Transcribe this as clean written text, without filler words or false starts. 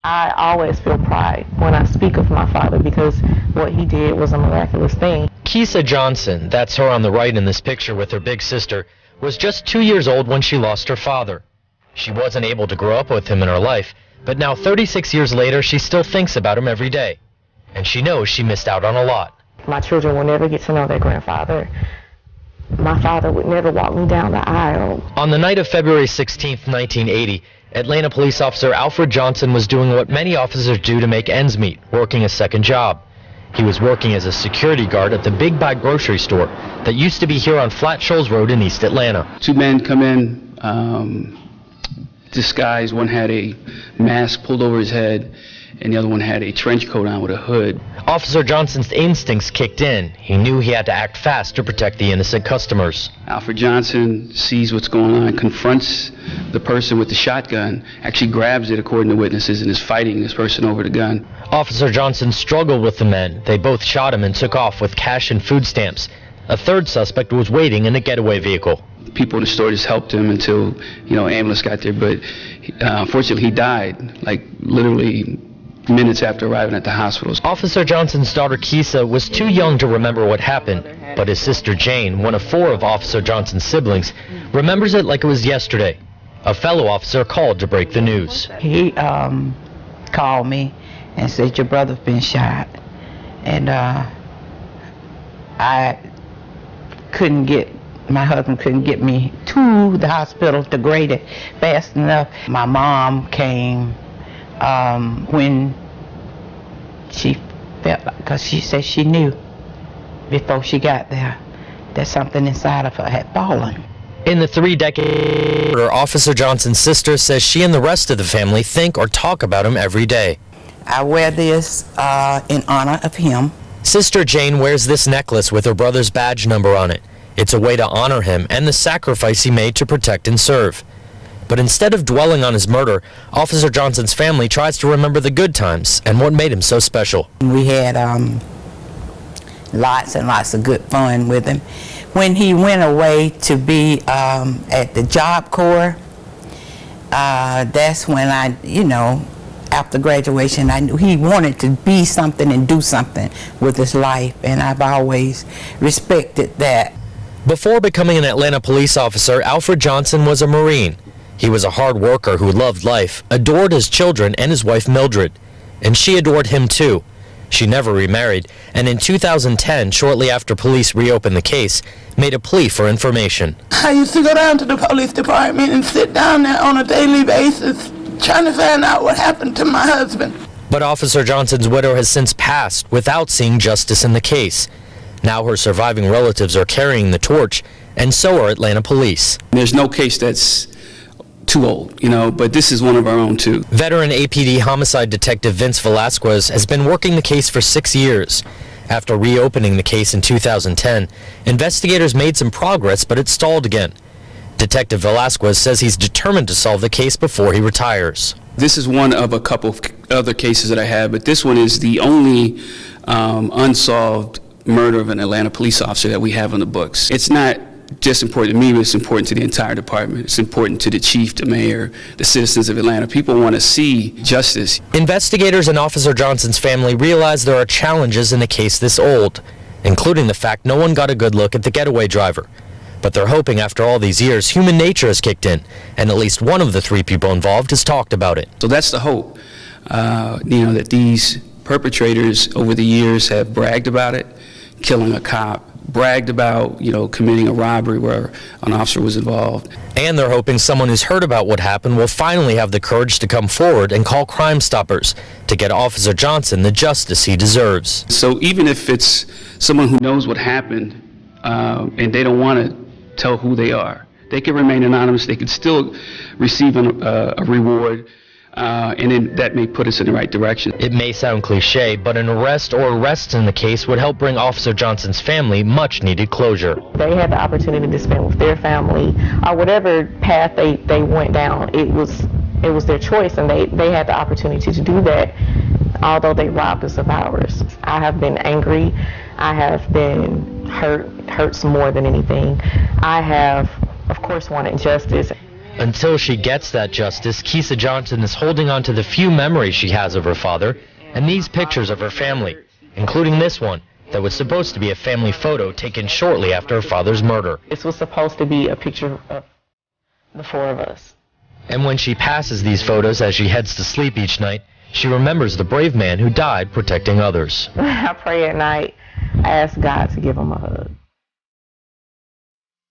I always feel pride when I speak of my father because what he did was a miraculous thing. Keisa Johnson, that's her on the right in this picture with her big sister, was just 2 years old when she lost her father. She wasn't able to grow up with him in her life, but now 36 years later she still thinks about him every day. And she knows she missed out on a lot. My children will never get to know their grandfather. My father would never walk me down the aisle. On the night of February 16, 1980, Atlanta police officer Alfred Johnson was doing what many officers do to make ends meet, working a second job. He was working as a security guard at the Big Bag grocery store that used to be here on Flat Shoals Road in East Atlanta. Two men come in, disguised. One had a mask pulled over his head, and the other one had a trench coat on with a hood. Officer Johnson's instincts kicked in. He knew he had to act fast to protect the innocent customers. Alfred Johnson sees what's going on, confronts the person with the shotgun, actually grabs it according to witnesses, and is fighting this person over the gun. Officer Johnson struggled with the men. They both shot him and took off with cash and food stamps. A third suspect was waiting in a getaway vehicle. People in the store just helped him until, ambulance got there, but unfortunately he died, like literally minutes after arriving at the hospital. Officer Johnson's daughter Keisa was too young to remember what happened, but his sister Jane, one of 4 of Officer Johnson's siblings, remembers it like it was yesterday. A fellow officer called to break the news. He called me and said, "Your brother's been shot." And my husband couldn't get me to the hospital to Grady fast enough. My mom came when she felt, because she said she knew before she got there that something inside of her had fallen. In the 3-decade career, Officer Johnson's sister says she and the rest of the family think or talk about him every day. I wear this in honor of him. Sister Jane wears this necklace with her brother's badge number on it. It's a way to honor him and the sacrifice he made to protect and serve. But instead of dwelling on his murder, Officer Johnson's family tries to remember the good times and what made him so special. We had lots and lots of good fun with him. When he went away to be at the Job Corps, that's when after graduation, I knew he wanted to be something and do something with his life, and I've always respected that. Before becoming an Atlanta police officer, Alfred Johnson was a Marine. He was a hard worker who loved life, adored his children and his wife Mildred, and she adored him too. She never remarried, and in 2010, shortly after police reopened the case, made a plea for information. I used to go down to the police department and sit down there on a daily basis trying to find out what happened to my husband. But Officer Johnson's widow has since passed without seeing justice in the case. Now her surviving relatives are carrying the torch, and so are Atlanta police. There's no case that's too old, but this is one of our own too. Veteran APD homicide detective Vince Velasquez has been working the case for 6 years. After reopening the case in 2010, investigators made some progress, but it stalled again. Detective Velasquez says he's determined to solve the case before he retires. This is one of a couple of other cases that I have, but this one is the only unsolved murder of an Atlanta police officer that we have on the books. It's not just important to me, but it's important to the entire department. It's important to the chief, the mayor, the citizens of Atlanta. People want to see justice. Investigators and Officer Johnson's family realize there are challenges in a case this old, including the fact no one got a good look at the getaway driver. But they're hoping after all these years, human nature has kicked in, and at least one of the 3 people involved has talked about it. So that's the hope, that these perpetrators over the years have bragged about it, killing a cop, bragged about, committing a robbery where an officer was involved. And they're hoping someone who's heard about what happened will finally have the courage to come forward and call Crime Stoppers to get Officer Johnson the justice he deserves. So even if it's someone who knows what happened and they don't want to tell who they are, they can remain anonymous. They could still receive a reward. And then that may put us in the right direction. It may sound cliche, but an arrest or arrests in the case would help bring Officer Johnson's family much needed closure. They had the opportunity to spend with their family, or whatever path they went down. It was their choice, and they had the opportunity to do that, although they robbed us of ours. I have been angry. I have been hurts more than anything. I have, of course, wanted justice. Until she gets that justice, Keisha Johnson is holding on to the few memories she has of her father and these pictures of her family, including this one that was supposed to be a family photo taken shortly after her father's murder. This was supposed to be a picture of the four of us. And when she passes these photos as she heads to sleep each night, she remembers the brave man who died protecting others. I pray at night, I ask God to give him a hug.